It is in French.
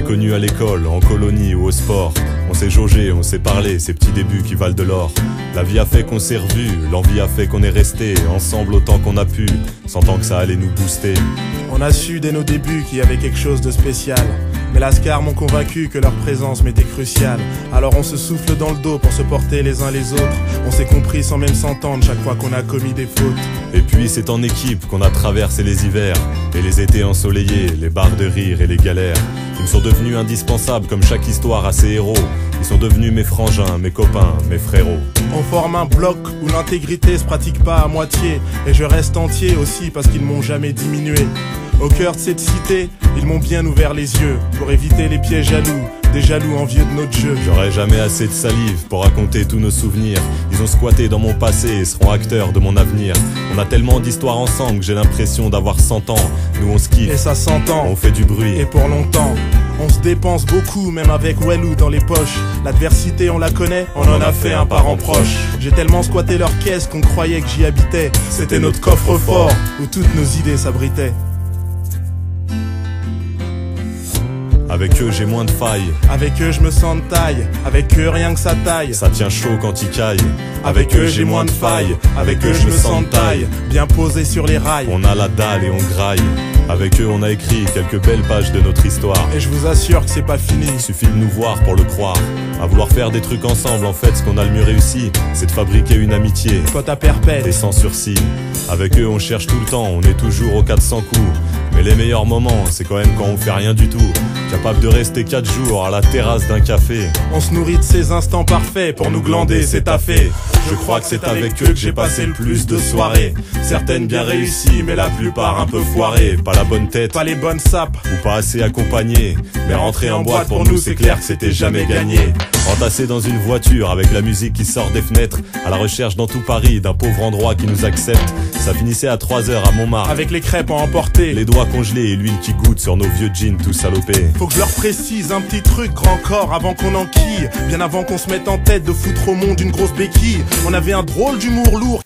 connus à l'école, en colonie ou au sport. On s'est jaugé, on s'est parlé, ces petits débuts qui valent de l'or. La vie a fait qu'on s'est revus, l'envie a fait qu'on est resté ensemble autant qu'on a pu, sentant que ça allait nous booster. On a su dès nos débuts qu'il y avait quelque chose de spécial. Mais Lascar m'ont convaincu que leur présence m'était cruciale. Alors on se souffle dans le dos pour se porter les uns les autres. On s'est compris sans même s'entendre chaque fois qu'on a commis des fautes. Et puis c'est en équipe qu'on a traversé les hivers et les étés ensoleillés, les barres de rire et les galères. Ils me sont devenus indispensables comme chaque histoire a ses héros. Ils sont devenus mes frangins, mes copains, mes frérots. On forme un bloc où l'intégrité se pratique pas à moitié. Et je reste entier aussi parce qu'ils m'ont jamais diminué. Au cœur de cette cité, ils m'ont bien ouvert les yeux pour éviter les pièges jaloux, des jaloux envieux de notre jeu. J'aurai jamais assez de salive pour raconter tous nos souvenirs. Ils ont squatté dans mon passé et seront acteurs de mon avenir. On a tellement d'histoires ensemble que j'ai l'impression d'avoir 100 ans. Nous on se kiffe, et ça s'entend, on fait du bruit, et pour longtemps. On se dépense beaucoup, même avec Wellou dans les poches. L'adversité on la connaît, on en a fait un parent proche. J'ai tellement squatté leur caisse qu'on croyait que j'y habitais. C'était notre coffre-fort où toutes nos idées s'abritaient. Avec eux j'ai moins de failles. Avec eux je me sens de taille. Avec eux rien que ça taille. Ça tient chaud quand ils caillent. Avec eux j'ai moins de failles. Avec eux je me sens de taille. Bien posé sur les rails. On a la dalle et on graille. Avec eux on a écrit quelques belles pages de notre histoire. Et je vous assure que c'est pas fini. Il suffit de nous voir pour le croire. À vouloir faire des trucs ensemble, en fait ce qu'on a le mieux réussi, c'est de fabriquer une amitié. Pote à perpète et sans sursis. Avec eux on cherche tout le temps, on est toujours au 400 coups. Mais les meilleurs moments, c'est quand même quand on fait rien du tout. Capable de rester 4 jours à la terrasse d'un café. On se nourrit de ces instants parfaits pour nous glander, c'est taffé. Je crois que c'est avec eux que j'ai passé le plus de soirées. Certaines bien réussies, mais la plupart un peu foirées. Pas la bonne tête, pas les bonnes sapes, ou pas assez accompagné. Mais rentrer en boîte pour nous c'est clair que c'était jamais gagné. Entassé dans une voiture avec la musique qui sort des fenêtres, à la recherche dans tout Paris d'un pauvre endroit qui nous accepte. Ça finissait à 3 heures à Montmartre, avec les crêpes à emporter, les doigts congelés et l'huile qui goûte sur nos vieux jeans tout salopés. Faut que je leur précise un petit truc grand corps avant qu'on enquille. Bien avant qu'on se mette en tête de foutre au monde une grosse béquille. On avait un drôle d'humour lourd.